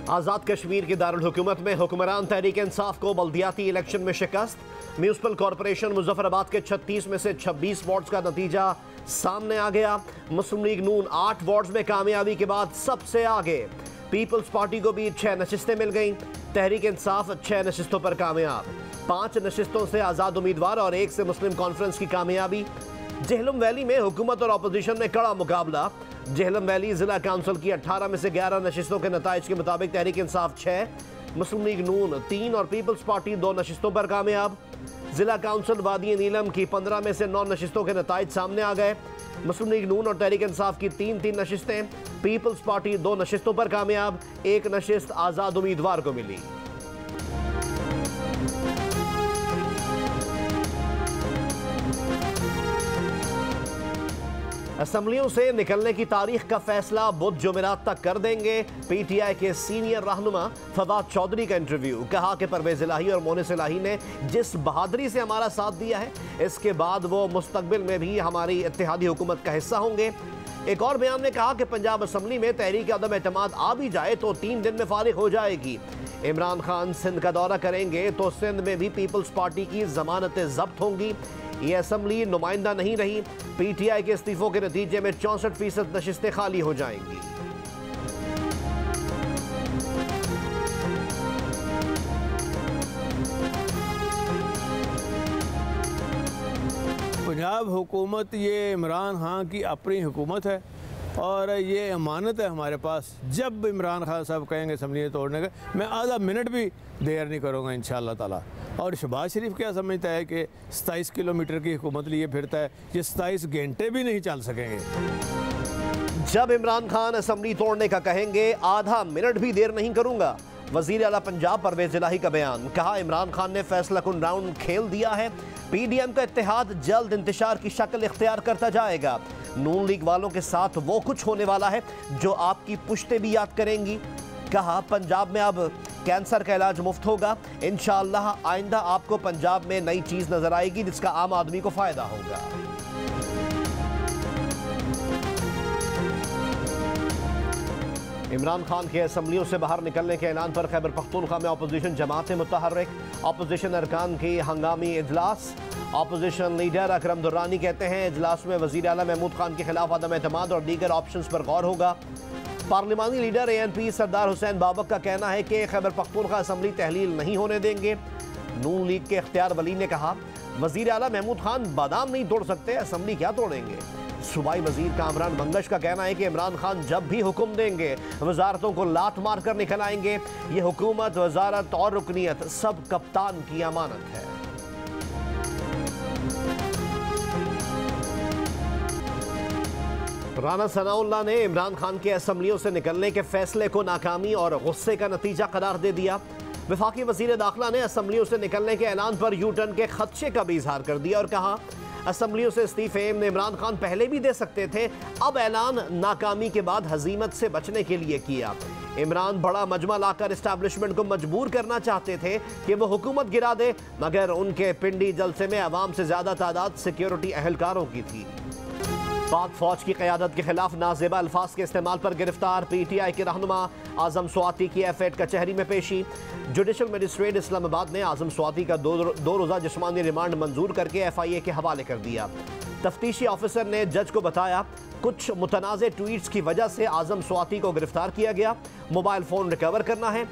आज़ाद कश्मीर की दारुल हुकूमत में हुक्मरान तहरीक इंसाफ को बल्दियाती इलेक्शन में शिकस्त। म्यूनसिपल कॉरपोरेशन मुजफ्फराबाद के 36 में से 26 वार्ड्स का नतीजा सामने आ गया। मुस्लिम लीग नून 8 वार्ड्स में कामयाबी के बाद सबसे आगे। पीपल्स पार्टी को भी 6 नशिस्तें मिल गईं। तहरीक इंसाफ 6 नशिस्तों पर कामयाब। 5 नशिस्तों से आज़ाद उम्मीदवार और 1 से मुस्लिम कॉन्फ्रेंस की कामयाबी। जेहलम वैली में हुकूमत और अपोजिशन में कड़ा मुकाबला। जेहलम वैली जिला काउंसिल की 18 में से 11 नशिस्तों के नताइज के मुताबिक तहरीक इंसाफ 6, मुस्लिम लीग नून 3 और पीपल्स पार्टी 2 नशिस्तों पर कामयाब। जिला काउंसिल वादी नीलम की 15 में से 9 नशिस्तों के नताइज सामने आ गए। मुस्लिम लीग नून और तहरीक इंसाफ की 3-3 नशिस्तें, पीपल्स पार्टी 2 नशिस्तों पर कामयाब। 1 नशिस्त आज़ाद उम्मीदवार को मिली। असम्बलियों से निकलने की तारीख का फैसला बुध जुमेरात तक कर देंगे। पीटीआई के सीनियर रहनुमा फवाद चौधरी का इंटरव्यू। कहा कि परवेज इलाही और मोनिस इलाही ने जिस बहादुरी से हमारा साथ दिया है, इसके बाद वो मुस्तकबिल में भी हमारी इत्तेहादी हुकूमत का हिस्सा होंगे। एक और बयान में कहा कि पंजाब असम्बली में तहरीक अदम एतमाद आ भी जाए तो 3 दिन में फारिग हो जाएगी। इमरान खान सिंध का दौरा करेंगे तो सिंध में भी पीपल्स पार्टी की जमानतें जब्त होंगी। ये असम्बली नुमाइंदा नहीं रही। पीटीआई के इस्तीफों के नतीजे में 64% नशिस्तें खाली हो जाएंगी। पंजाब हुकूमत ये इमरान खान की अपनी हुकूमत है और ये अमानत है हमारे पास। जब इमरान खान साहब कहेंगे असम्बली तोड़ने का, मैं आधा मिनट भी देर नहीं करूँगा इंशाअल्लाह ताला। और शहबाज शरीफ क्या समझता है कि 27 किलोमीटर की हुकूमत लिए फिरता है, ये 27 घंटे भी नहीं चल सकेंगे। जब इमरान खान असम्बली तोड़ने का कहेंगे, आधा मिनट भी देर नहीं करूंगा। वजीर आला पंजाब परवेज इलाही का बयान। कहा इमरान खान ने फैसला कुन राउंड खेल दिया है। पीडीएम का इत्तेहाद जल्द इंतशार की शक्ल इख्तियार करता जाएगा। नून लीग वालों के साथ वो कुछ होने वाला है जो आपकी पुश्ते भी याद करेंगी। कहा पंजाब में अब कैंसर का इलाज मुफ्त होगा। इंशाअल्लाह आइंदा आपको पंजाब में नई चीज नजर आएगी जिसका आम आदमी को फायदा होगा। इमरान खान के असम्बलियों से बाहर निकलने के ऐलान पर खैबर पख्तूनख्वा में अपोजिशन जमातें मुतहर्रिक। अपोजिशन अरकान की हंगामी इजलास। अपोजिशन लीडर अकरम दुर्रानी कहते हैं इजलास में वजीर आला महमूद खान के खिलाफ अदम एतमाद और दीगर ऑप्शंस पर गौर होगा। पार्लिमानी लीडर ANP सरदार हुसैन बाबक का कहना है कि खैबर पख्तूनख्वा असम्बली तहलील नहीं होने देंगे। नून लीग के इख्तियार वली ने कहा वजीर आला महमूद खान बादाम नहीं तोड़ सकते, असम्बली क्या तोड़ेंगे। सूबाई वजीर कामरान मंगश का कहना है कि इमरान खान जब भी हुक्म देंगे वजारतों को लात मार कर निकल आएंगे। ये हुकूमत, वजारत और रुकनीत सब कप्तान की अमानत है। राना सनाउल्लाह ने इमरान खान के असम्बलियों से निकलने के फैसले को नाकामी और गुस्से का नतीजा करार दे दिया। वफाकी वजीर दाखिला ने असम्बलियों से निकलने के ऐलान पर यू टर्न के खदशे का भी इजहार कर दिया और कहा असम्बलियों से इस्तीफे इमरान खान पहले भी दे सकते थे, अब ऐलान नाकामी के बाद हजीमत से बचने के लिए किया। इमरान बड़ा मजमा लाकर इस्टेब्लिशमेंट को मजबूर करना चाहते थे कि वो हुकूमत गिरा दे, मगर उनके पिंडी जलसे में अवाम से ज्यादा तादाद सिक्योरिटी अहलकारों की थी। पाक फौज की क़यादत के खिलाफ नाजेबा अल्फाज के इस्तेमाल पर गिरफ्तार। पीटीआई के रहनुमा आजम स्वाति की F8 कचहरी में पेशी। जुडिशल मजिस्ट्रेट इस्लामाबाद ने आजम स्वाति का दो रोज़ा जिस्मानी रिमांड मंजूर करके FIA के हवाले कर दिया। तफ्तीशी ऑफिसर ने जज को बताया कुछ मुतनाज़े ट्वीट्स की वजह से आजम स्वाति को गिरफ्तार किया गया। मोबाइल फ़ोन रिकवर करना है।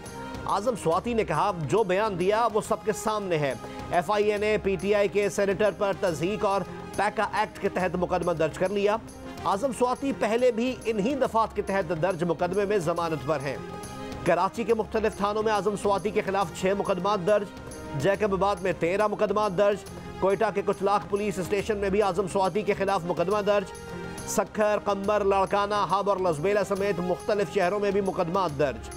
आजम स्वाति ने कहा जो बयान दिया वो सबके सामने है। FIA ने PTI के सेनेटर पर तज़हीक और पैका एक्ट के तहत मुकदमा दर्ज कर लिया। आजम स्वाति पहले भी इन्हीं दफात के तहत दर्ज मुकदमे में जमानत पर हैं। कराची के मुख्तलिफ थानों में आजम स्वाति के खिलाफ 6 मुकदमा दर्ज। जैकबाबाद में 13 मुकदमा दर्ज। कोयटा के कुचलाख पुलिस स्टेशन में भी आजम स्वाति के खिलाफ मुकदमा दर्ज। सक्खर, कंबर, लड़काना, हब और लसबेला समेत मुख्तलिफ शहरों में भी मुकदमा दर्ज।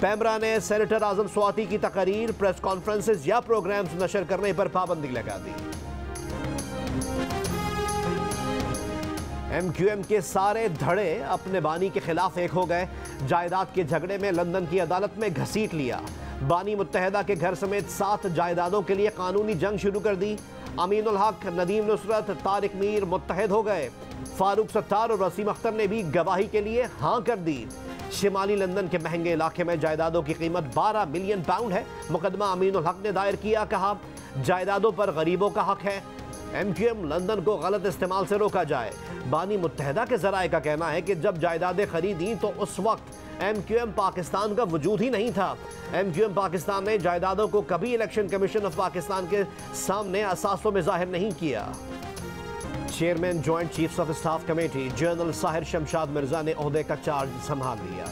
पैमरा ने सेनेटर आजम स्वाति की तकरीर, प्रेस कॉन्फ्रेंसेस या प्रोग्राम्स नशर करने पर पाबंदी लगा दी। MQM के सारे धड़े अपने बानी के खिलाफ एक हो गए। जायदाद के झगड़े में लंदन की अदालत में घसीट लिया। बानी मुत्तहिदा के घर समेत 7 जायदादों के लिए कानूनी जंग शुरू कर दी। अमीनुल हक, नदीम नुसरत, तारिक मीर मुत्तहिद हो गए। फारूक सत्तार और वसीम अख्तर ने भी गवाही के लिए हाँ कर दी। शिमाली लंदन के महंगे इलाके में जायदादों की कीमत 12 मिलियन पाउंड है। मुकदमा अमीनुल हक ने दायर किया, कहा जायदादों पर गरीबों का हक है। MQM लंदन को गलत इस्तेमाल से रोका जाए। बानी मुत्तहदा के जराए का कहना है कि जब जायदादें खरीदी तो उस वक्त MQM पाकिस्तान का वजूद ही नहीं था। MQM पाकिस्तान ने जायदादों को कभी इलेक्शन कमीशन ऑफ पाकिस्तान के सामने असासों में जाहिर नहीं किया। Chairman joint chiefs of staff committee general Sahir Shamshad Mirza ने ओहदे का चार्ज संभाल लिया।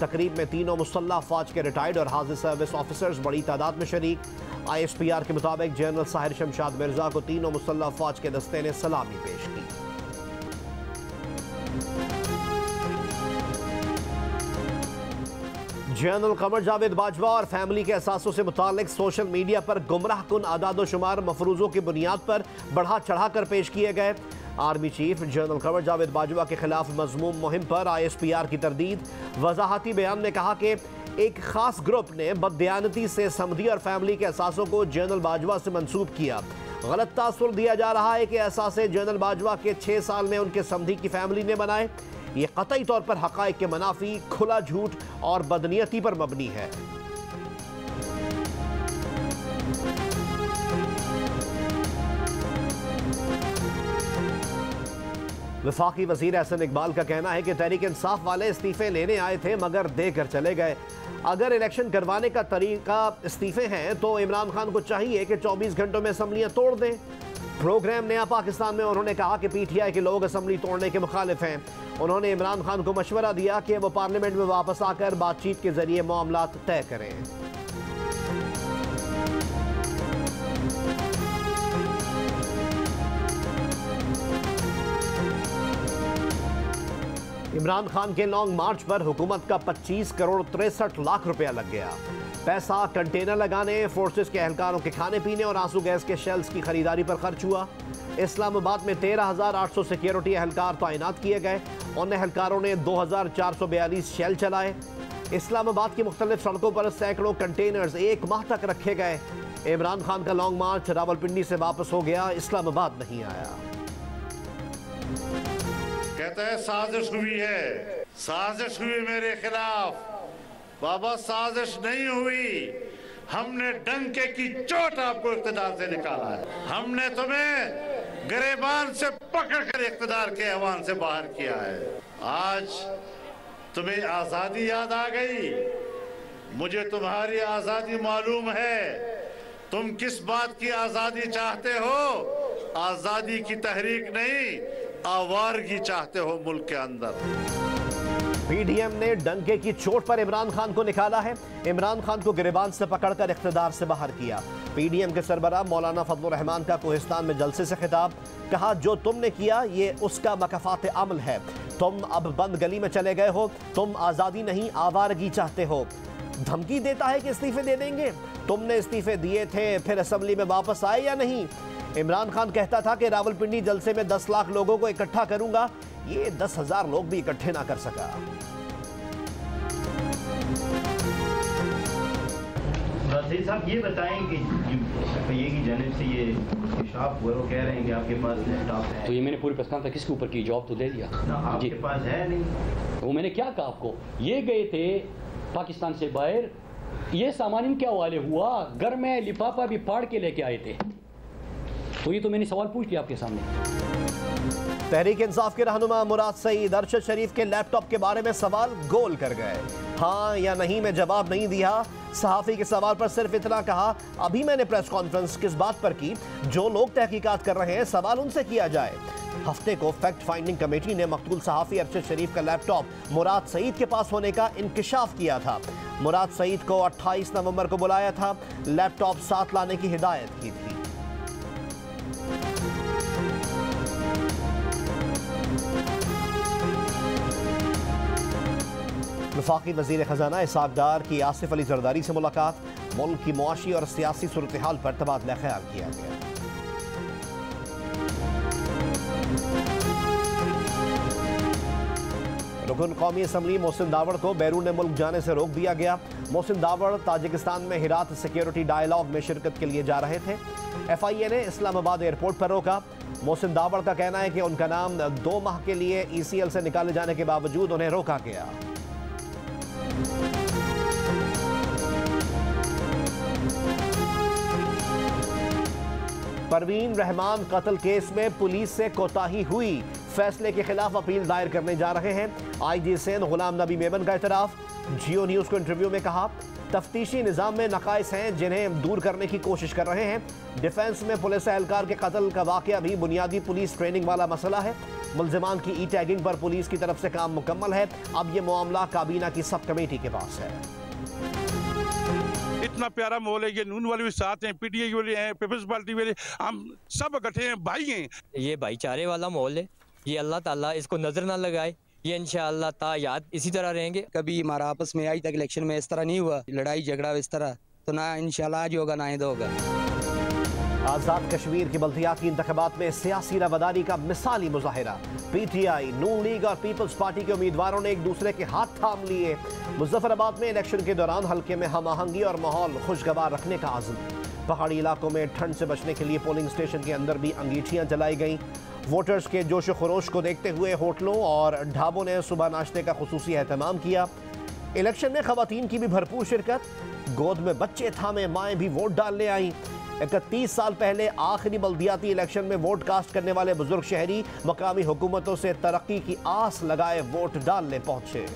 तकरीब में तीनों मुसल्लह फौज के रिटायर्ड और हाजिर सर्विस ऑफिसर्स बड़ी तादाद में शरीक। ISPR के मुताबिक जनरल साहिर शमशाद मिर्जा को तीनों मुसल्लह फौज के दस्ते ने सलामी पेश की। जनरल कमर जावेद बाजवा और फैमिली के असासों से मुतालिक सोशल मीडिया पर गुमराह कुन आदादो शुमार मफरूजों की बुनियाद पर बढ़ा चढ़ा कर पेश किए गए। Army chief general Qamar Javed Bajwa के खिलाफ मजमूम मुहिम पर ISPR की तरदीद। वजाहती बयान में कहा कि एक खास ग्रुप ने बददियानती से समधी और फैमिली के असासों को जनरल बाजवा से मंसूब किया। गलत तासुर दिया जा रहा है कि असासे जनरल बाजवा के 6 साल में उनके समधी की फैमिली ने बनाए। ये कतई तौर पर हकाइक के मनाफी, खुला झूठ और बदनीयती पर मबनी है। वफाकी वजीर एहसन इकबाल का कहना है कि तहरीक इंसाफ वाले इस्तीफे लेने आए थे मगर देकर चले गए। अगर इलेक्शन करवाने का तरीका इस्तीफे हैं तो इमरान खान को चाहिए कि 24 घंटों में असम्बलियां तोड़ दें। प्रोग्राम नया पाकिस्तान में उन्होंने कहा कि PTI के लोग असम्बली तोड़ने के मुखालिफ हैं। उन्होंने इमरान खान को मशवरा दिया कि वो पार्लियामेंट में वापस आकर बातचीत के जरिए मामलात तय करें। इमरान खान के लॉन्ग मार्च पर हुकूमत का 25 करोड़ 63 लाख रुपया लग गया। पैसा कंटेनर लगाने, फोर्सेस के एहलकारों के खाने पीने और आंसू गैस के शेल्स की खरीदारी पर खर्च हुआ। इस्लामाबाद में 13,800 सिक्योरिटी एहलकार तैनात किए गए। उन एहलकारों ने 2,442 शेल चलाए। इस्लामाबाद की मुख्तलिफ सड़कों पर सैकड़ों कंटेनर्स 1 माह तक रखे गए। इमरान खान का लॉन्ग मार्च रावलपिंडी से वापस हो गया, इस्लामाबाद नहीं आया। कहता है साजिश हुई है, साजिश हुई मेरे खिलाफ। बाबा साजिश नहीं हुई, हमने डंके की चोट आपको इख्तिदार से निकाला है। हमने तुम्हें गिरेबान से पकड़कर इख्तिदार के ऐवान से बाहर किया है। आज तुम्हें आजादी याद आ गई। मुझे तुम्हारी आजादी मालूम है। तुम किस बात की आजादी चाहते हो? आजादी की तहरीक नहीं, आवारगी चाहते हो मुल्क के अंदर। PDM ने डंके की चोट पर इमरान खान को निकाला है। इमरान खान को गिरेबान से पकड़कर इख्तिदार से बाहर किया। PDM के सरबराह मौलाना फजलुर रहमान का कोहिस्तान में जलसे से खिताब। कहा जो तुमने किया ये उसका मकफात अमल है। तुम अब बंद गली में चले गए हो। तुम आज़ादी नहीं आवारगी चाहते हो। धमकी देता है कि इस्तीफे दे देंगे। तुमने इस्तीफे दिए थे, फिर असेंबली में वापस आए या नहीं? इमरान खान कहता था कि रावलपिंडी जलसे में 10 लाख लोगों को इकट्ठा करूंगा। ये 10,000 लोग भी इकट्ठे ना कर सका। साहब ये बताएं कि ये की जानिब से ये इंकशाफ हुआ, वो कह रहे हैं कि आपके पास लैपटॉप है। तो ये मैंने पूरी प्रश्न तक किसके ऊपर की जवाब तो दे दिया। आपके पास है नहीं। वो मैंने क्या कहा आपको, ये गए थे पाकिस्तान से बाहर, ये सामान इनके हवाले हुआ, घर में लिफाफा भी फाड़ के लेके आए थे। तो ये तो मैंने सवाल पूछ लिया आपके सामने। तहरीक इंसाफ के रहनुमा मुराद सईद अरशद शरीफ के लैपटॉप के बारे में सवाल गोल कर गए। हाँ या नहीं में जवाब नहीं दिया। सहाफ़ी के सवाल पर सिर्फ इतना कहा, अभी मैंने प्रेस कॉन्फ्रेंस किस बात पर की? जो लोग तहकीकात कर रहे हैं सवाल उनसे किया जाए। हफ्ते को फैक्ट फाइंडिंग कमेटी ने मकतूल सहाफ़ी अरशद शरीफ का लैपटॉप मुराद सईद के पास होने का इंकिशाफ किया था। मुराद सईद को 28 नवंबर को बुलाया था। लैपटॉप साथ लाने की हिदायत की थी। वफाकी वज़ीर ख़ज़ाना इसहाक़ डार की आसिफ अली ज़रदारी से मुलाकात। मुल्क की मुआशी और सियासी सूरत हाल पर तबादला ख्याल किया गया। रुकन कौमी असम्बली मोहसिन दावड़ को बैरून मुल्क जाने से रोक दिया गया। मोहसिन दावड़ ताजिकिस्तान में हिरात सिक्योरिटी डायलॉग में शिरकत के लिए जा रहे थे। FIA ने इस्लामाबाद एयरपोर्ट पर रोका। मोहसिन दावड़ का कहना है कि उनका नाम 2 माह के लिए ECL से निकाले जाने के बावजूद उन्हें रोका गया। परवीन रहमान कत्ल केस में पुलिस से कोताही हुई, फैसले के खिलाफ अपील दायर करने जा रहे हैं। IG सिंध गुलाम नबी मेमन का इतराफ। जियो न्यूज को इंटरव्यू में कहा, तफ्तीशी निज़ाम में नकाइस हैं जिन्हें दूर करने की कोशिश कर रहे हैं। डिफेंस में पुलिस एहलकार के कत्ल का वाकया भी बुनियादी पुलिस ट्रेनिंग वाला मसला है। मुल्जिमान की E-टैगिंग पर पुलिस की तरफ से काम मुकम्मल है। अब यह मामला काबीना की सब कमेटी के पास है। इतना प्यारा माहौल है, ये नून वाले भी साथ हैं, PTI वाले हैं, पीपल्स पार्टी वाले, हम सब इकट्ठे हैं, भाई हैं। ये भाईचारे वाला माहौल है, ये अल्लाह ताला इसको नजर ना लगाए, ये इंशाअल्लाह तायाद इसी तरह रहेंगे। कभी हमारा आपस में आज तक इलेक्शन में इस तरह नहीं हुआ, लड़ाई झगड़ा इस तरह, तो ना इंशाअल्लाह आज होगा ना आइंदा होगा। आज़ाद कश्मीर की बल्दियाती इंतखाबात में सियासी रवादारी का मिसाली मुजाहिरा। PTI, नून लीग और पीपल्स पार्टी के उम्मीदवारों ने एक दूसरे के हाथ थाम लिए। मुजफ्फराबाद में इलेक्शन के दौरान हल्के में हम आहंगी और माहौल खुशगवार रखने का आज़म। पहाड़ी इलाकों में ठंड से बचने के लिए पोलिंग स्टेशन के अंदर भी अंगीठियां जलाई गईं। वोटर्स के जोश खरोश को देखते हुए होटलों और ढाबों ने सुबह नाश्ते का खुसूसी एहतमाम किया। इलेक्शन में खवातीन की भी भरपूर शिरकत। गोद में बच्चे थामे माएँ भी वोट डालने आईं। 31 साल पहले आखिरी बल्दियाती इलेक्शन में वोट कास्ट करने वाले बुजुर्ग शहरी मकामी हुकूमतों से तरक्की की आस लगाए वोट डालने पहुंचे।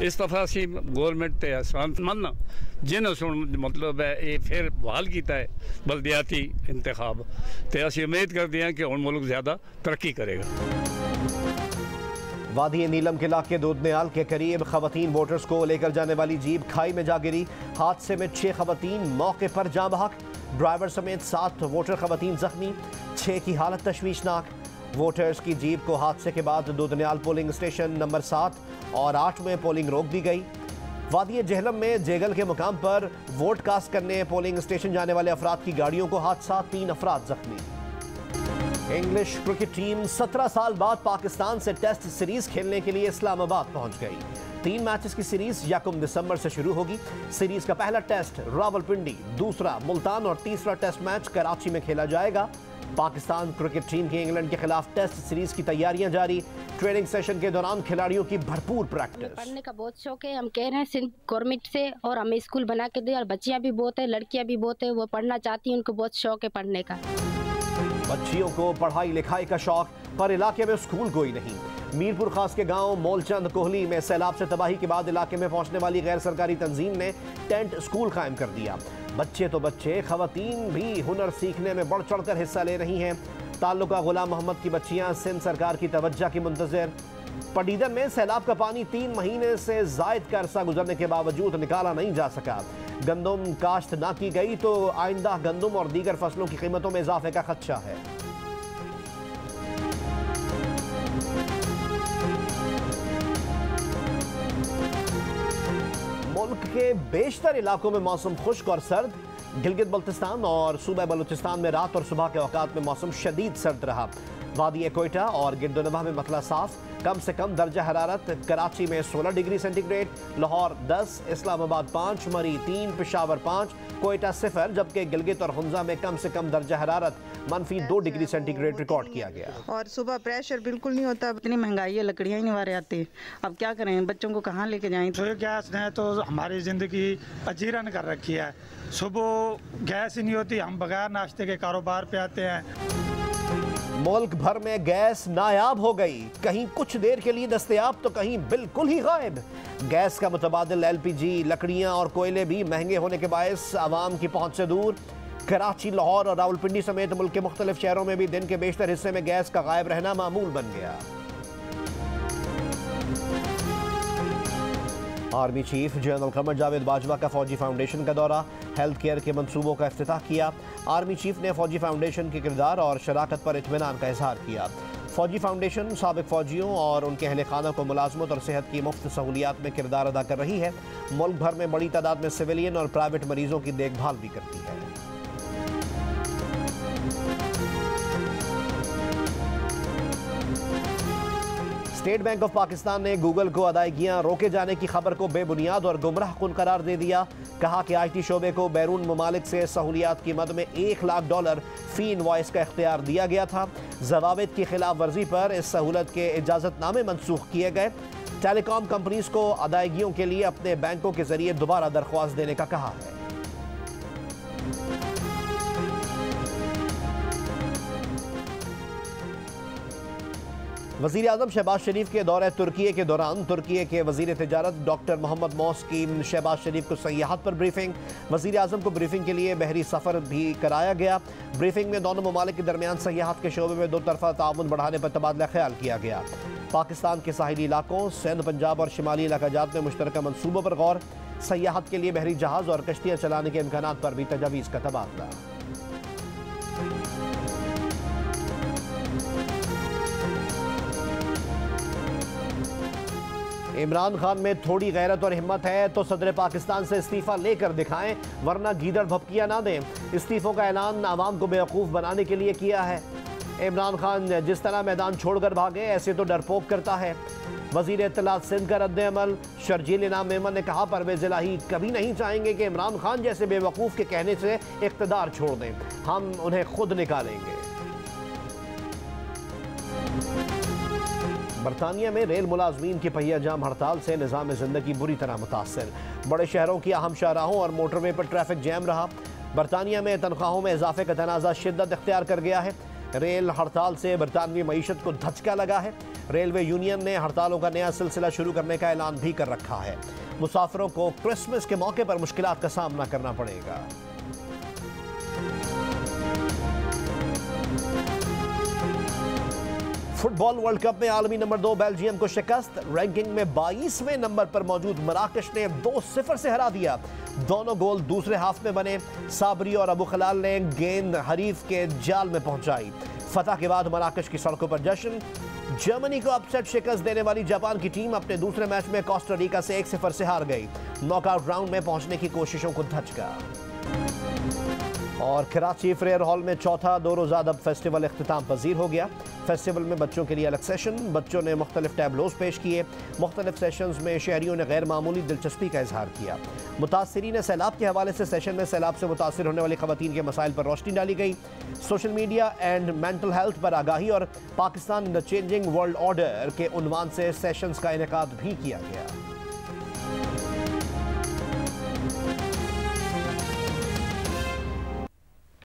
इस दफा असी गौरमेंट ते आसमान जिन्होंने मतलब है ये फिर बहाल किया है बल्दियाती इंतखाब, तो असी उम्मीद करते हैं कि हुण मुल्क ज़्यादा तरक्की करेगा। वादी नीलम के इलाके दूधनियाल के करीब खवातीन वोटर्स को लेकर जाने वाली जीप खाई में जा गिरी। हादसे में 6 खवातीन मौके पर जाँ बहक। ड्राइवर समेत 7 वोटर खवातीन जख्मी, 6 की हालत तशवीशनाक। वोटर्स की जीप को हादसे के बाद दूधनियाल पोलिंग स्टेशन नंबर 7 और 8 में पोलिंग रोक दी गई। वादी जेहलम में जेगल के मुकाम पर वोट कास्ट करने पोलिंग स्टेशन जाने वाले अफराद की गाड़ियों को हादसा, 3 अफराद जख्मी। इंग्लिश क्रिकेट टीम 17 साल बाद पाकिस्तान से टेस्ट सीरीज खेलने के लिए इस्लामाबाद पहुंच गई। 3 मैचेस की सीरीज 1 दिसंबर से शुरू होगी। सीरीज का पहला टेस्ट रावलपिंडी, दूसरा मुल्तान और तीसरा टेस्ट मैच कराची में खेला जाएगा। पाकिस्तान क्रिकेट टीम की इंग्लैंड के खिलाफ टेस्ट सीरीज की तैयारियां जारी। ट्रेनिंग सेशन के दौरान खिलाड़ियों की भरपूर प्रैक्टिस। पढ़ने का बहुत शौक है, हम कह रहे हैं सिंध गवर्नमेंट से, और हमें स्कूल बना के दे। और बच्चियां भी बहुत है, लड़कियां भी बहुत है, वो पढ़ना चाहती हैं, उनको बहुत शौक है पढ़ने का। बच्चियों को पढ़ाई लिखाई का शौक, पर इलाके में स्कूल कोई नहीं। मीरपुर खास के गांव मोलचंद कोहली में सैलाब से तबाही के बाद इलाके में पहुंचने वाली गैर सरकारी तंजीम ने टेंट स्कूल कायम कर दिया। बच्चे तो बच्चे, खवातीन भी हुनर सीखने में बढ़ चढ़कर हिस्सा ले रही हैं। ताल्लुका गुलाम मोहम्मद की बच्चियां सिंध सरकार की तवज्जो की मुंतज़िर। पडीदन में सैलाब का पानी 3 महीने से जायद का अरसा गुजरने के बावजूद निकाला नहीं जा सका। गंदम काश्त ना की गई तो आइंदा गंदम और दीगर फसलों की कीमतों में इजाफे का खदशा है। मुल्क के बेशतर इलाकों में मौसम खुश्क और सर्द। गिलगित बल्तिस्तान और सूबा बलूचिस्तान में रात और सुबह के औकात में मौसम शदीद सर्द रहा। वादी कोयटा और गिरदोनवा में मतला साफ। कम से कम दर्जा हरारत कराची में 16 डिग्री सेंटीग्रेड, लाहौर 10, इस्लामाबाद 5, मरी 3, पेशावर 5, कोयटा 0, जबकि गिलगित और हुंजा में कम से कम दर्जा हरारत -2 डिग्री सेंटीग्रेड रिकॉर्ड किया गया। और सुबह प्रेशर बिल्कुल नहीं होता। इतनी महंगाई है, लकड़ियाँ ही नहीं वारे आती। अब क्या करें, बच्चों को कहाँ लेके जाएं। तो गैस ने तो हमारी ज़िंदगी अजीरन कर रखी है। सुबह गैस ही नहीं होती, हम बगैर नाश्ते के कारोबार पे आते हैं। मुल्क भर में गैस नायाब हो गई, कहीं कुछ देर के लिए दस्तयाब तो कहीं बिल्कुल ही गायब। गैस का मुतबादिल LPG, लकड़ियां और कोयले भी महंगे होने के बायस आवाम की पहुंच से दूर। कराची, लाहौर और रावलपिंडी समेत मुल्क के मुख्तलिफ शहरों में भी दिन के बेशतर हिस्से में गैस का गायब रहना मामूल बन गया। Army chief general Qamar Javed Bajwa का फौजी फाउंडेशन का दौरा, हेल्थ केयर के मंसूबों का इफ्तिताह किया। आर्मी चीफ ने फौजी फाउंडेशन के किरदार और शराकत पर इत्मीनान का इजहार किया। फौजी फाउंडेशन साबिक फौजियों और उनके अहले खाना को मुलाजमत और सेहत की मुफ्त सहूलियात में किरदार अदा कर रही है। मुल्क भर में बड़ी तादाद में सिविलियन और प्राइवेट मरीजों की देखभाल भी करती है। स्टेट बैंक ऑफ पाकिस्तान ने गूगल को अदायगियां रोके जाने की खबर को बेबुनियाद और गुमराह कुन करार दे दिया। कहा कि IT शोबे को बैरून ममालिक से सहूलियात की मद में $1 लाख फी इनवॉइस का इख्तियार दिया गया था। जवाबित की खिलाफ वर्जी पर इस सहूलत के इजाज़तनामे मनसूख किए गए। टेलीकॉम कंपनीज को अदायगियों के लिए अपने बैंकों के जरिए दोबारा दरख्वास्त देने का कहा है। वज़ीर आज़म शहबाज शरीफ के दौरे तुर्की के दौरान तुर्की के वज़ीर तिजारत डॉक्टर मोहम्मद मौस की शहबाज शरीफ को सयाहत पर ब्रीफिंग। वज़ीर आज़म को ब्रीफिंग के लिए बहरी सफ़र भी कराया गया। ब्रीफिंग में दोनों ममालिक के दरमियान सयाहत के शोबे में दो तरफा ताउन बढ़ाने पर तबादला ख्याल किया गया। पाकिस्तान के साहिली इलाकों सिंध, पंजाब और शिमाली इलाकाजात में मुश्तरका मनसूबों पर गौर। सयाहत के लिए बहरी जहाज़ और कश्तियाँ चलाने के इम्कानात पर भी तजावीज़ का तबादला। इमरान खान में थोड़ी गैरत और हिम्मत है तो सदर पाकिस्तान से इस्तीफा लेकर दिखाएं, वरना गीदड़ भपकियां ना दें। इस्तीफों का ऐलान आवाम को बेवकूफ़ बनाने के लिए किया है। इमरान खान जिस तरह मैदान छोड़कर भागे ऐसे तो डरपोक करता है। वज़ीर इत्तलात सिंध का रद्द-ए-अमल। शर्जील इनाम मेमन ने कहा, परवेज़ इलाही कभी नहीं चाहेंगे कि इमरान खान जैसे बेवकूफ़ के कहने से इक़्तिदार छोड़ दें, हम उन्हें खुद निकालेंगे। बरतानिया में रेल मुलाजमीन की पहिया जाम हड़ताल से निज़ाम ज़िंदगी बुरी तरह मुतासर। बड़े शहरों की अहम शाहराहों और मोटरवे पर ट्रैफिक जैम रहा। बरतानिया में तनख्वाहों में इजाफे का तनाज़ा शिद्दत इख्तियार कर गया है। रेल हड़ताल से बरतानवी मईशत को धचका लगा है। रेलवे यूनियन ने हड़तालों का नया सिलसिला शुरू करने का ऐलान भी कर रखा है। मुसाफिरों को क्रिसमस के मौके पर मुश्किलात का सामना करना पड़ेगा। फुटबॉल वर्ल्ड कप में आलमी नंबर 2 बेल्जियम को शिकस्त। रैंकिंग में 22वें नंबर पर मौजूद मराकश ने 2-0 से हरा दिया। दोनों गोल दूसरे हाफ में बने। साबरी और अबू खलाल ने गेंद हरीफ के जाल में पहुंचाई। फतह के बाद मराकश की सड़कों पर जश्न। जर्मनी को अपसेट शिकस्त देने वाली जापान की टीम अपने दूसरे मैच में कोस्टारिका से 1-0 से हार गई। नॉकआउट राउंड में पहुंचने की कोशिशों को धचका। और कराची फ्रेयर हॉल में चौथा 2 रोज़ा अदब फेस्टिवल इख्तिताम पजीर हो गया। फेस्टिवल में बच्चों के लिए अलग सेशन, बच्चों ने मुख्तलिफ टैबलोज पेश किए। मुख्तलिफ सेशंस में शहरियों ने गैर मामूली दिलचस्पी का इजहार किया। मुतासरीन सैलाब के हवाले से सेशन में सैलाब से मुतासर होने वाली खवातीन के मसाइल पर रोशनी डाली गई। Social media and mental health पर आगाही और Pakistan in the changing world order के उन्वान से सेशंस का इनेकाद भी किया गया।